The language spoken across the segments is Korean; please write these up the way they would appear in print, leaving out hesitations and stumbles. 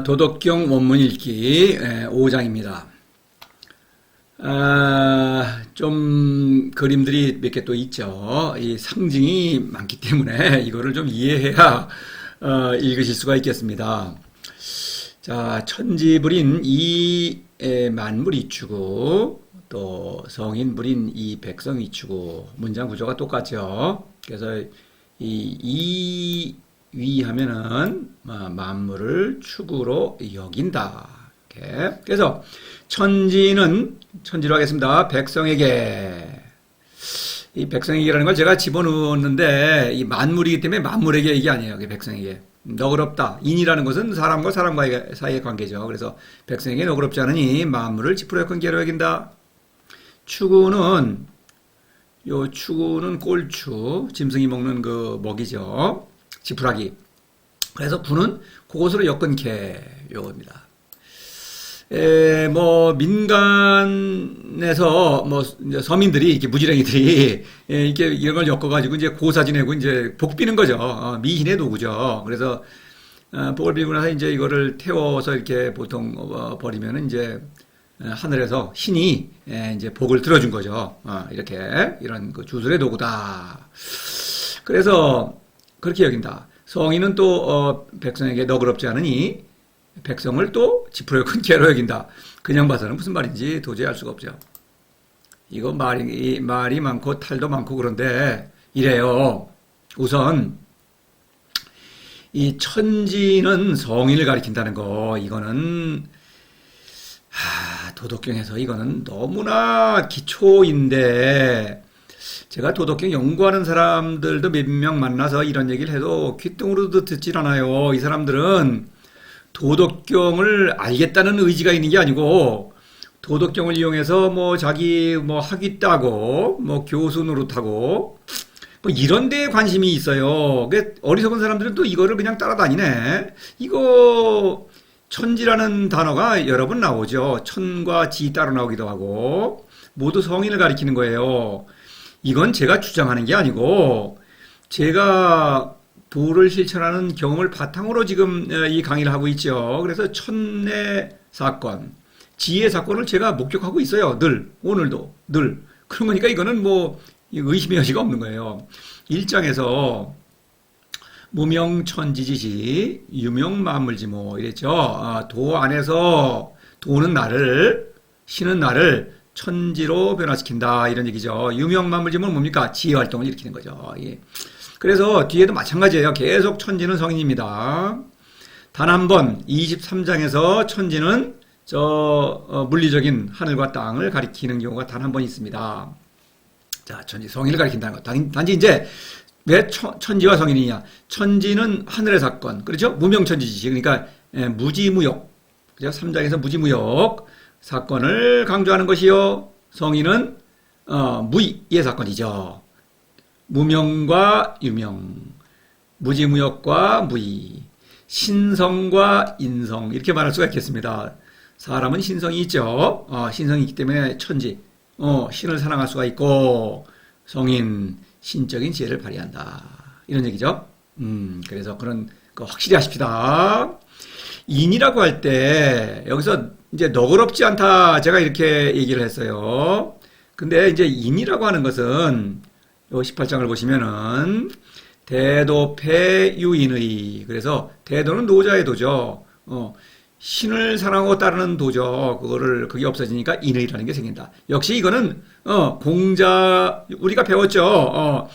도덕경 원문 읽기 5장입니다. 좀 그림들이 몇 개 또 있죠. 이 상징이 많기 때문에 이거를 좀 이해해야 읽으실 수가 있겠습니다. 자, 천지불인 이 만물 이추고 또 성인불인 이 백성 이추고 문장 구조가 똑같죠. 그래서 이 위하면은 만물을 축으로 여긴다. 이렇게. 그래서 천지로 하겠습니다. 백성에게. 이 백성에게라는 걸 제가 집어넣었는데 이 만물이기 때문에 만물에게 이게 아니에요. 백성에게. 너그럽다. 인이라는 것은 사람과 사람과 사이의 관계죠. 그래서 백성에게 너그럽지 않으니 만물을 지푸로 엮은 개로 여긴다. 추구는 꼴추, 짐승이 먹는 그 먹이죠. 지푸라기. 그래서 구는 그곳으로 엮은 개, 요겁니다. 민간에서, 이제 서민들이, 이렇게 무지랭이들이, 이렇게 이런 걸 엮어가지고 이제 고사 지내고 이제 복 비는 거죠. 미신의 도구죠. 그래서, 복을 빌고 나서 이제 이거를 태워서 이렇게 보통 버리면은 이제 하늘에서 신이 이제 복을 들어준 거죠. 이렇게, 이런 그 주술의 도구다. 그래서, 그렇게 여긴다. 성인은 또 백성에게 너그럽지 않으니 백성을 또 지푸로 엮은 개로 여긴다. 그냥 봐서는 무슨 말인지 도저히 알 수가 없죠. 이거 말이 많고 탈도 많고 그런데 이래요. 우선 이 천지는 성인을 가리킨다는 거, 이거는 도덕경에서 이거는 너무나 기초인데, 제가 도덕경 연구하는 사람들도 몇 명 만나서 이런 얘기를 해도 귓등으로도 듣질 않아요. 이 사람들은 도덕경을 알겠다는 의지가 있는 게 아니고 도덕경을 이용해서 자기 학위 따고 교수 노릇하고 이런 데에 관심이 있어요. 어리석은 사람들은 또 이거를 그냥 따라다니네. 이거 천지라는 단어가 여러 번 나오죠. 천과 지 따로 나오기도 하고 모두 성인을 가리키는 거예요. 이건 제가 주장하는 게 아니고 제가 도를 실천하는 경험을 바탕으로 지금 이 강의를 하고 있죠. 그래서 천의 사건, 지의 사건을 제가 목격하고 있어요. 늘, 오늘도, 늘. 그런 거니까 이거는 의심의 여지가 없는 거예요. 1장에서 무명천지지시 유명만물지모 이랬죠. 도 안에서 도는 나를, 신은 나를 천지로 변화시킨다 이런 얘기죠. 유명만물지모는 뭡니까? 지혜활동을 일으키는 거죠. 예. 그래서 뒤에도 마찬가지예요. 계속 천지는 성인입니다. 단 한 번 23장에서 천지는 물리적인 하늘과 땅을 가리키는 경우가 단 한 번 있습니다. 자, 천지 성인을 가리킨다는 것. 단지 이제 왜 천지와 성인이냐? 천지는 하늘의 사건, 그렇죠? 무명천지지. 그러니까 무지무역, 그죠? 3장에서 무지무역 사건을 강조하는 것이요. 성인은 무의의 사건이죠. 무명과 유명, 무지무역과 무의, 신성과 인성 이렇게 말할 수가 있겠습니다. 사람은 신성이 있죠. 신성이 있기 때문에 천지, 신을 사랑할 수가 있고 성인, 신적인 지혜를 발휘한다. 이런 얘기죠. 그래서 그런 거 확실히 하십시다. 인이라고 할 때 여기서 이제 너그럽지 않다 제가 이렇게 얘기를 했어요. 근데 이제 인이라고 하는 것은 요 18장을 보시면은 대도패유인의, 그래서 대도는 노자의 도죠. 신을 사랑하고 따르는 도죠. 그게 없어지니까 인의라는 게 생긴다. 역시 이거는 우리가 배웠죠.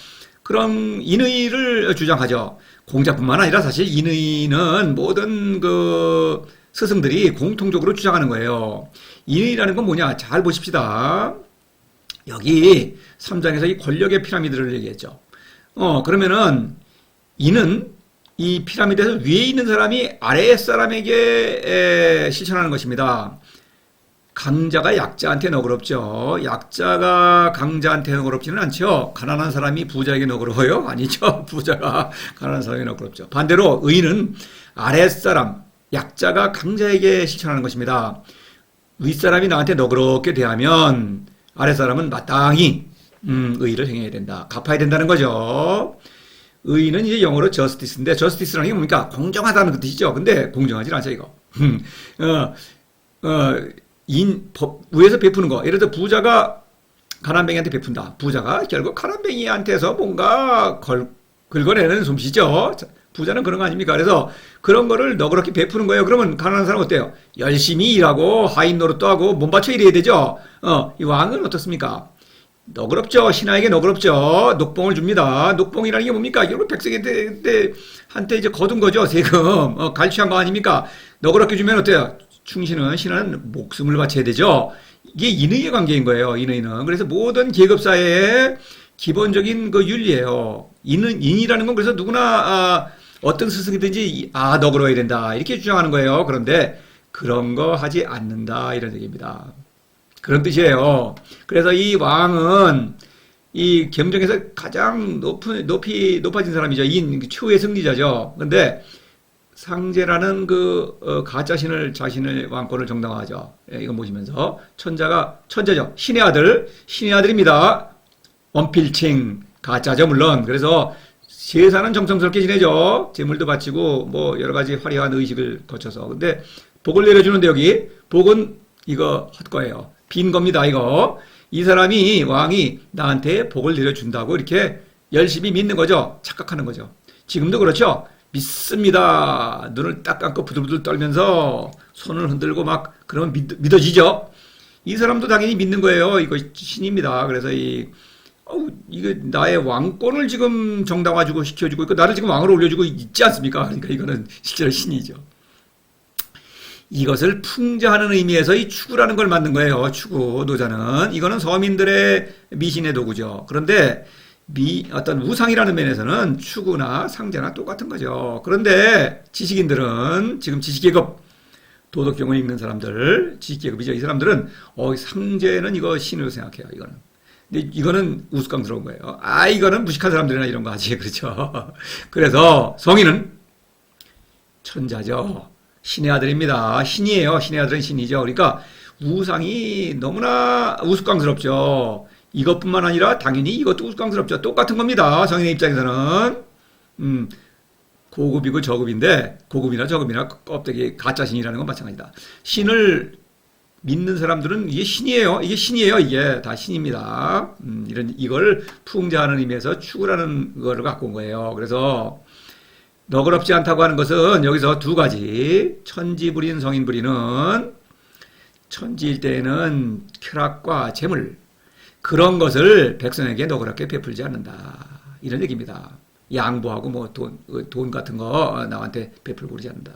그런 인의를 주장하죠. 공자뿐만 아니라 사실 인의는 모든 그 스승들이 공통적으로 주장하는 거예요. 인의라는 건 뭐냐? 잘 보십시다. 여기 3장에서 이 권력의 피라미드를 얘기했죠. 그러면은 인은 이 피라미드에서 위에 있는 사람이 아래 사람에게 실천하는 것입니다. 강자가 약자한테 너그럽죠. 약자가 강자한테 너그럽지는 않죠. 가난한 사람이 부자에게 너그러워요? 아니죠. 부자가 가난한 사람에게 너그럽죠. 반대로 의인은 아랫사람, 약자가 강자에게 실천하는 것입니다. 윗사람이 나한테 너그럽게 대하면 아랫사람은 마땅히 의의를 행해야 된다. 갚아야 된다는 거죠. 의의는 이제 영어로 justice인데, justice라는 게 뭡니까? 공정하다는 그 뜻이죠. 근데 공정하지 않죠, 이거. 어, 위에서 베푸는 거. 예를 들어 부자가 가난뱅이한테 베푼다. 부자가 결국 가난뱅이한테서 뭔가 긁어내는 솜씨죠. 부자는 그런 거 아닙니까? 그래서 그런 거를 너그럽게 베푸는 거예요. 그러면 가난한 사람 어때요? 열심히 일하고 하인 노릇도 하고 몸바쳐 일해야 되죠. 이 왕은 어떻습니까? 너그럽죠. 신하에게 너그럽죠. 녹봉을 줍니다. 녹봉이라는 게 뭡니까? 결국 백성한테 이제 거둔 거죠. 세금. 갈취한 거 아닙니까? 너그럽게 주면 어때요? 신하는 목숨을 바쳐야 되죠. 이게 인의의 관계인 거예요. 인의는. 그래서 모든 계급사회의 기본적인 그 윤리예요. 인이라는 건 그래서 누구나 어떤 스승이든지 너그러워야 된다 이렇게 주장하는 거예요. 그런데 그런 거 하지 않는다 이런 얘기입니다. 그런 뜻이에요. 그래서 이 왕은 이 경정에서 가장 높아진 사람이죠. 최후의 승리자죠. 근데 상제라는 가짜 신을 자신의 왕권을 정당화하죠. 이거 보시면서 천자죠. 신의 아들입니다. 원필칭 가짜죠 물론. 그래서 제사는 정성스럽게 지내죠. 제물도 바치고 뭐 여러 가지 화려한 의식을 거쳐서. 근데 복을 내려주는데 여기 복은 이거 헛거예요. 빈 겁니다 이거. 이 사람이 왕이 나한테 복을 내려준다고 이렇게 열심히 믿는 거죠. 착각하는 거죠. 지금도 그렇죠. 믿습니다. 눈을 딱 감고 부들부들 떨면서 손을 흔들고 막 그러면 믿어지죠. 이 사람도 당연히 믿는 거예요. 이거 신입니다. 그래서 이게 나의 왕권을 지금 정당화주고 시켜주고 있고 나를 지금 왕으로 올려주고 있지 않습니까? 그러니까 이거는 실제로 신이죠. 이것을 풍자하는 의미에서 이 추구라는 걸 만든 거예요. 추구 노자는 이거는 서민들의 미신의 도구죠. 그런데 어떤 우상이라는 면에서는 추구나 상제나 똑같은 거죠. 그런데 지식인들은 지금 지식계급 도덕경을 읽는 사람들 지식계급이죠. 이 사람들은 상제는 이거 신으로 생각해요. 근데 이거는 우스꽝스러운 거예요. 이거는 무식한 사람들이나 이런 거 하지. 그렇죠. 그래서 성인은 천자죠. 신의 아들입니다. 신이에요. 신의 아들은 신이죠. 그러니까 우상이 너무나 우스꽝스럽죠. 이것뿐만 아니라 당연히 이것도 우스꽝스럽죠. 똑같은 겁니다. 성인의 입장에서는. 고급이고 저급인데 고급이나 저급이나 껍데기 가짜 신이라는 건 마찬가지다. 신을 믿는 사람들은 이게 신이에요. 이게 다 신입니다. 이걸 풍자하는 의미에서 추구라는 거를 갖고 온 거예요. 그래서 너그럽지 않다고 하는 것은 여기서 두 가지. 천지부린 성인부리는 천지일 때에는 쾌락과 재물 그런 것을 백성에게 너그럽게 베풀지 않는다. 이런 얘기입니다. 양보하고 뭐 돈 같은 거 나한테 베풀고 그러지 않는다.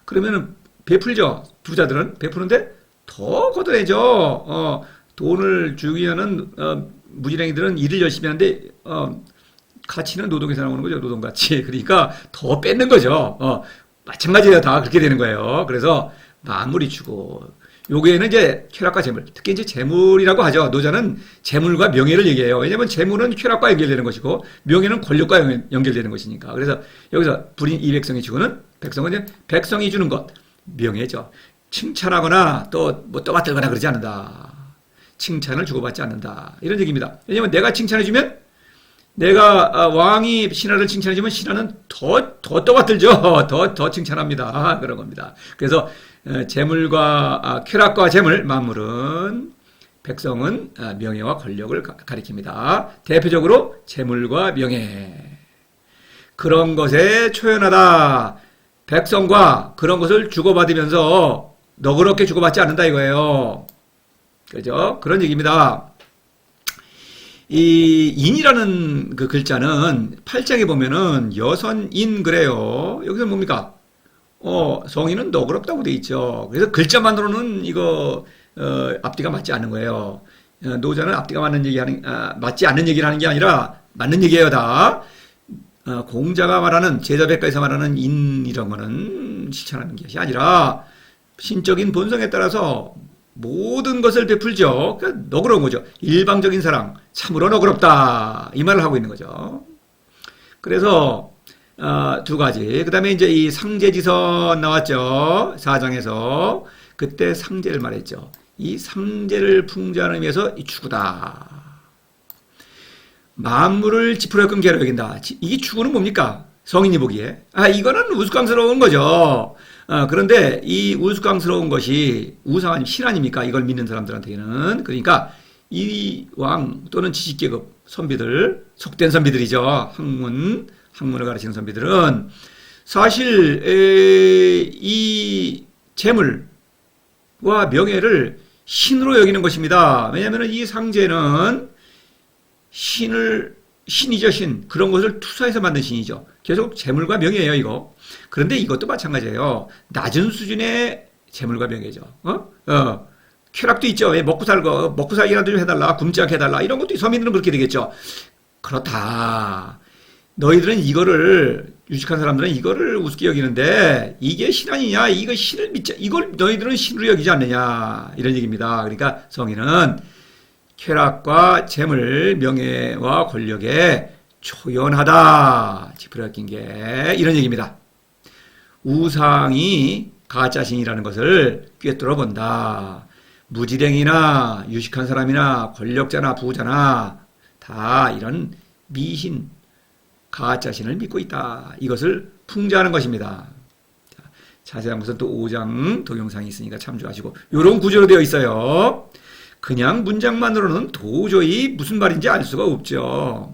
그러면은 베풀죠. 부자들은 베푸는데 더 걷어내죠. 돈을 주기 위한 무지랭이들은 일을 열심히 하는데 가치는 노동에서 나오는 거죠. 노동가치. 그러니까 더 뺏는 거죠. 마찬가지예요. 다 그렇게 되는 거예요. 그래서 만물이 주고 요게는 이제 쾌락과 재물, 특히 이제 재물이라고 하죠. 노자는 재물과 명예를 얘기해요. 왜냐하면 재물은 쾌락과 연결되는 것이고 명예는 권력과 연결되는 것이니까. 그래서 여기서 불인 이 백성이 주고는 백성은 이제 백성이 주는 것 명예죠. 칭찬하거나 또 뭐 떠받들거나 그러지 않는다. 칭찬을 주고받지 않는다. 이런 얘기입니다. 왜냐하면 내가 칭찬해주면 내가 왕이 신하를 칭찬해주면 신하는 더 떠받들죠. 더 칭찬합니다. 그런 겁니다. 그래서 재물과 쾌락과 재물 만물은 백성은 명예와 권력을 가리킵니다. 대표적으로 재물과 명예 그런 것에 초연하다. 백성과 그런 것을 주고받으면서 너그럽게 주고받지 않는다 이거예요. 그죠? 그런 얘기입니다. 이 인이라는 그 글자는 8장에 보면은 여선인 그래요. 여기서 뭡니까? 성인은 너그럽다고 돼 있죠. 그래서 글자만으로는 이거 앞뒤가 맞지 않는 거예요. 노자는 앞뒤가 맞지 않는 얘기를 하는 게 아니라 맞는 얘기예요 다. 공자가 말하는 제자백과에서 말하는 인 이런 거는 실천하는 것이 아니라 신적인 본성에 따라서 모든 것을 베풀죠. 그러니까 너그러운 거죠. 일방적인 사랑, 참으로 너그럽다 이 말을 하고 있는 거죠. 그래서 두 가지. 그 다음에 이제 이 상제지선 나왔죠. 4장에서 그때 상제를 말했죠. 이 상제를 풍자하는 의미에서 이 추구다. 만물을 지푸려 끈기로 여긴다. 이게 추구는 뭡니까? 성인이 보기에. 이거는 우스꽝스러운 거죠. 그런데 이 우스꽝스러운 것이 우상 아니면 신 아닙니까? 이걸 믿는 사람들한테는. 그러니까 이왕 또는 지식계급 선비들, 속된 선비들이죠. 학문을 가르치는 선비들은 사실 이 재물과 명예를 신으로 여기는 것입니다. 왜냐하면 이 상제는 신이죠, 신. 그런 것을 투사해서 만든 신이죠. 계속 재물과 명예예요, 이거. 그런데 이것도 마찬가지예요. 낮은 수준의 재물과 명예죠. 쾌락도 있죠. 왜 먹고 살기라도 좀 해달라, 굶지 않게 해달라. 이런 것도 서민들은 그렇게 되겠죠. 그렇다. 너희들은 유식한 사람들은 이거를 우습게 여기는데, 이게 신 아니냐? 이거 신을 믿자. 이걸 너희들은 신으로 여기지 않느냐? 이런 얘기입니다. 그러니까 성인은 쾌락과 재물, 명예와 권력에 초연하다. 지푸라기 낀 게 이런 얘기입니다. 우상이 가짜신이라는 것을 꿰뚫어 본다. 무지랭이나 유식한 사람이나 권력자나 부자나 다 이런 미신, 가짜신을 믿고 있다. 이것을 풍자하는 것입니다. 자세한 것은 또 5장 동영상이 있으니까 참조하시고, 이런 구조로 되어 있어요. 그냥 문장만으로는 도저히 무슨 말인지 알 수가 없죠.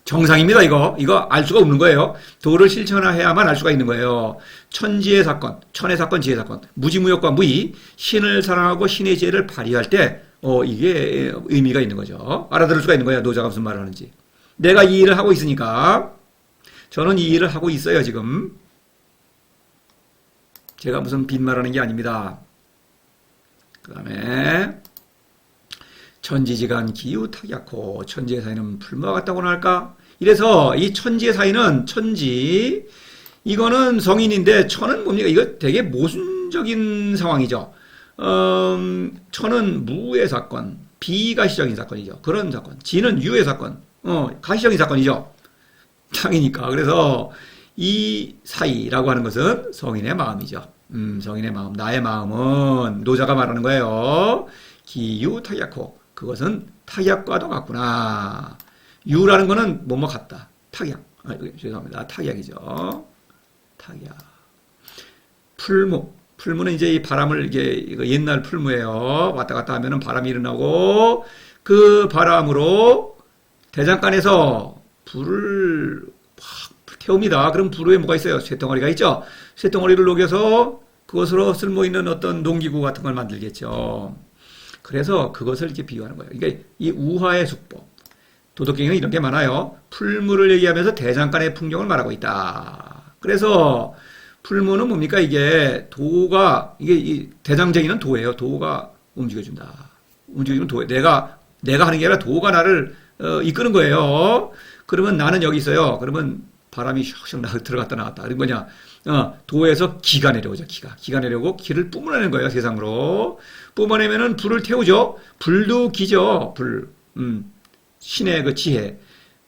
정상입니다, 이거 알 수가 없는 거예요. 도를 실천해야만 알 수가 있는 거예요. 천지의 사건, 천의 사건, 지의 사건, 무지무역과 무의, 신을 사랑하고 신의 지혜를 발휘할 때, 이게 의미가 있는 거죠. 알아들을 수가 있는 거예요. 노자가 무슨 말을 하는지. 내가 이 일을 하고 있으니까, 저는 이 일을 하고 있어요, 지금. 제가 무슨 빈말하는 게 아닙니다. 그 다음에, 천지지간 기우탁약호, 천지의 사이는 풀무와 같다고나 할까? 이래서 이 천지의 사이는 이거는 성인인데 천은 뭡니까? 이거 되게 모순적인 상황이죠. 천은 무의 사건, 비가시적인 사건이죠. 그런 사건. 지는 유의 사건, 가시적인 사건이죠. 땅이니까. 그래서 이 사이라고 하는 것은 성인의 마음이죠. 성인의 마음. 나의 마음은 노자가 말하는 거예요. 기유탁약호. 그것은 탁약과도 같구나. 유라는 거는 뭐뭐 같다. 탁약. 죄송합니다. 탁약이죠. 탁약. 풀무. 풀무는 이제 이 바람을 이거 옛날 풀무예요. 왔다 갔다 하면은 바람이 일어나고 그 바람으로 대장간에서 불을 확 태웁니다. 그럼 불 위에 뭐가 있어요? 쇳덩어리가 있죠. 쇳덩어리를 녹여서 그것으로 쓸모있는 어떤 농기구 같은 걸 만들겠죠. 그래서 그것을 이렇게 비유하는 거예요. 그러니까 이 우화의 수법. 도덕경에는 이런 게 많아요. 풀무를 얘기하면서 대장간의 풍경을 말하고 있다. 그래서 풀무는 뭡니까? 이게 이 대장쟁이는 도예요. 도가 움직여준다. 움직여주면 도예요. 내가 하는 게 아니라 도가 나를 이끄는 거예요. 그러면 나는 여기 있어요. 그러면 바람이 슉슉 들어갔다 나왔다. 그런 거냐? 도에서 기가 내려오죠. 기가 내려오고 기를 뿜어내는 거예요. 세상으로. 뿜어내면은 불을 태우죠. 불도 기죠. 신의 그 지혜.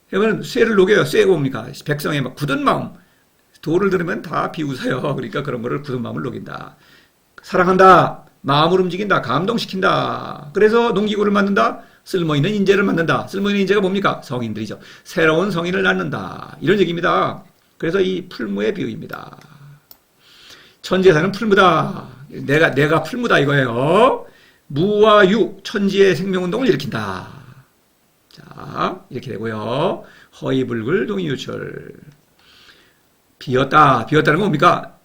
그러면 쇠를 녹여요. 쇠가 뭡니까? 백성의 막 굳은 마음. 도를 들으면 다 비웃어요. 그러니까 그런 거를 굳은 마음을 녹인다. 사랑한다. 마음을 움직인다. 감동시킨다. 그래서 농기구를 만든다. 쓸모있는 인재를 만든다. 쓸모있는 인재가 뭡니까? 성인들이죠. 새로운 성인을 낳는다. 이런 얘기입니다. 그래서 이 풀무의 비유입니다. 천지에사는 풀무다. 내가 풀무다 이거예요. 무와 유, 천지의 생명운동을 일으킨다. 자, 이렇게 되고요. 허이불굴 동이유철. 비었다는 건 뭡니까?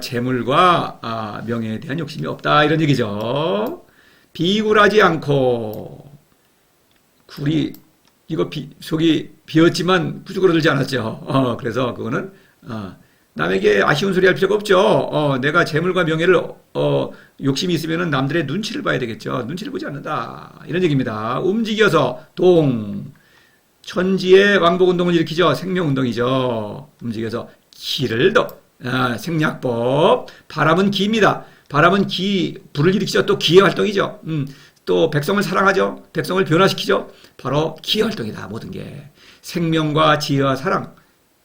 재물과 명예에 대한 욕심이 없다. 이런 얘기죠. 비굴하지 않고, 속이 비었지만 부죽으로 들지 않았죠. 그래서 그거는, 남에게 아쉬운 소리 할 필요가 없죠. 내가 재물과 명예를, 욕심이 있으면 남들의 눈치를 봐야 되겠죠. 눈치를 보지 않는다. 이런 얘기입니다. 움직여서, 천지의 왕복운동을 일으키죠. 생명운동이죠. 움직여서 기를 생략법. 바람은 기입니다. 바람은 불을 일으키죠. 또 기의 활동이죠. 또 백성을 사랑하죠. 백성을 변화시키죠. 바로 기의 활동이다. 모든 게. 생명과 지혜와 사랑.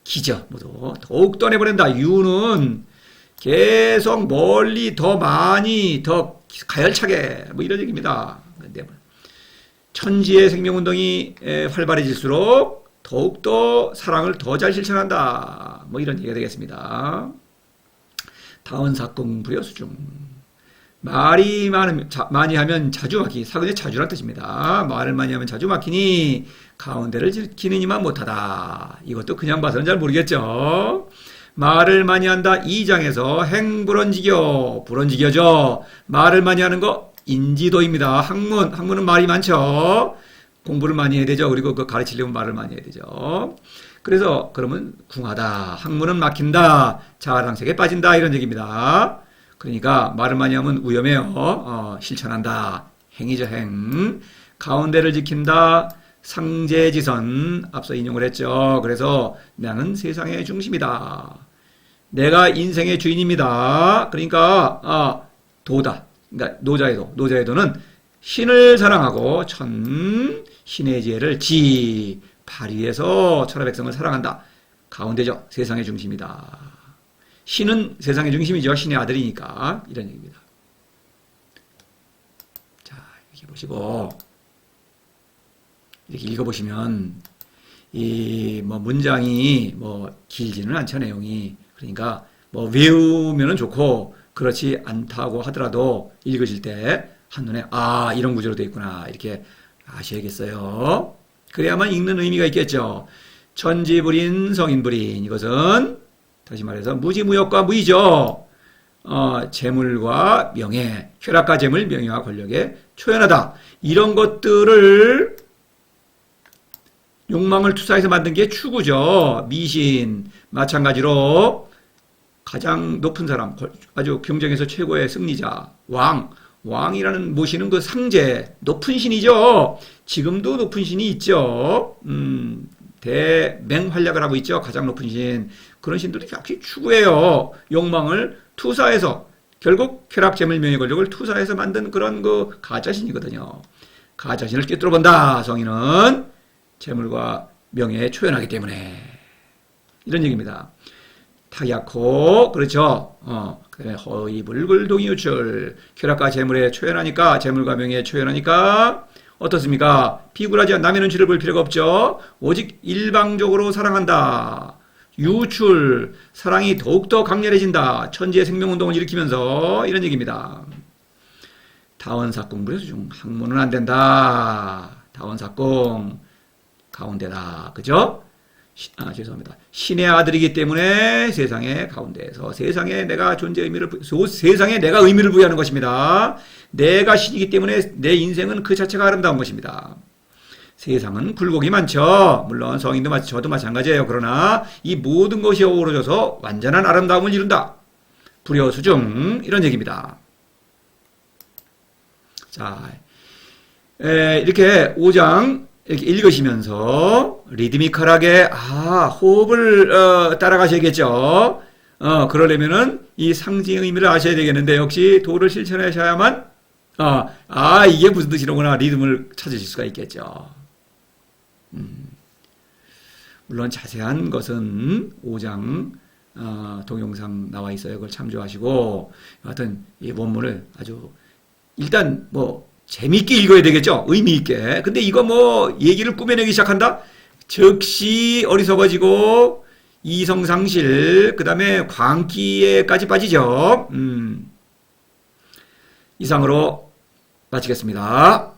기죠. 모두. 더욱 떠내보낸다. 유는 계속 멀리 더 많이 더 가열차게 뭐 이런 얘기입니다. 천지의 생명운동이 활발해질수록 더욱더 사랑을 더 잘 실천한다. 뭐 이런 얘기가 되겠습니다. 다원사공 불여수중. 말이 많이 하면 자주 막히기. 사근의 자주란 뜻입니다. 말을 많이 하면 자주 막히니 가운데를 지키는 이만 못하다. 이것도 그냥 봐서는 잘 모르겠죠. 말을 많이 한다. 2장에서 행불언지교. 불언지교죠. 말을 많이 하는 거 인지도입니다. 학문. 학문은 말이 많죠. 공부를 많이 해야 되죠. 그리고 그 가르치려면 말을 많이 해야 되죠. 그래서 그러면 궁하다. 학문은 막힌다. 자아상색에 빠진다. 이런 얘기입니다. 그러니까 말을 많이 하면 위험해요. 실천한다. 행이죠, 행. 가운데를 지킨다. 상제지선. 앞서 인용을 했죠. 그래서 나는 세상의 중심이다. 내가 인생의 주인입니다. 그러니까 도다. 그러니까 노자의 도. 노자의 도는 신을 사랑하고 신의 지혜를 발휘해서 천하 백성을 사랑한다. 가운데죠. 세상의 중심이다. 신은 세상의 중심이죠. 신의 아들이니까. 이런 얘기입니다. 자, 이렇게 보시고, 이렇게 읽어보시면, 문장이 길지는 않죠, 내용이. 그러니까, 외우면은 좋고, 그렇지 않다고 하더라도 읽으실 때, 한눈에, 이런 구조로 되어 있구나. 이렇게 아셔야겠어요. 그래야만 읽는 의미가 있겠죠. 천지불인, 성인불인. 이것은, 다시 말해서 무지무역과 무의죠. 재물과 명예, 쾌락과 재물, 명예와 권력에 초연하다. 이런 것들을 욕망을 투사해서 만든 게 추구죠. 미신, 마찬가지로 가장 높은 사람, 아주 경쟁에서 최고의 승리자, 왕이라는 모시는 그 상제, 높은 신이죠. 지금도 높은 신이 있죠. 대맹활약을 하고 있죠. 가장 높은 신. 그런 신들이 역시 추구해요. 욕망을 투사해서 결국 쾌락, 재물, 명예, 권력을 투사해서 만든 그런 그 가짜신이거든요. 가짜신을 꿰뚫어 본다. 성인은 재물과 명예에 초연하기 때문에 이런 얘기입니다. 타약호 그렇죠. 그다음에 허위, 불굴, 동의, 유출. 쾌락과 재물에 초연하니까 재물과 명예에 초연하니까 어떻습니까? 비굴하지 않 남의 눈치를 볼 필요가 없죠. 오직 일방적으로 사랑한다. 유출, 사랑이 더욱더 강렬해진다. 천지의 생명운동을 일으키면서 이런 얘기입니다. 다원사공 불여수중. 학문은 안 된다. 다원사공 가운데다. 그죠? 죄송합니다. 신의 아들이기 때문에 세상의 가운데에서 세상에 내가 존재 세상에 내가 의미를 부여하는 것입니다. 내가 신이기 때문에 내 인생은 그 자체가 아름다운 것입니다. 세상은 굴곡이 많죠. 물론 성인도 저도 마찬가지예요. 그러나 이 모든 것이 어우러져서 완전한 아름다움을 이룬다. 불여수중 이런 얘기입니다. 자, 이렇게 5장 이렇게 읽으시면서 리드미컬하게 호흡을 따라가셔야겠죠. 그러려면은 이 상징의 의미를 아셔야 되겠는데 역시 도를 실천하셔야만 이게 무슨 뜻이로구나 리듬을 찾으실 수가 있겠죠. 물론 자세한 것은 5장 동영상 나와 있어요. 그걸 참조하시고 하여튼 이 원문을 아주 일단 재미있게 읽어야 되겠죠. 의미 있게. 근데 이거 얘기를 꾸며내기 시작한다? 즉시 어리석어지고 이성상실 그다음에 광기에까지 빠지죠. 이상으로 마치겠습니다.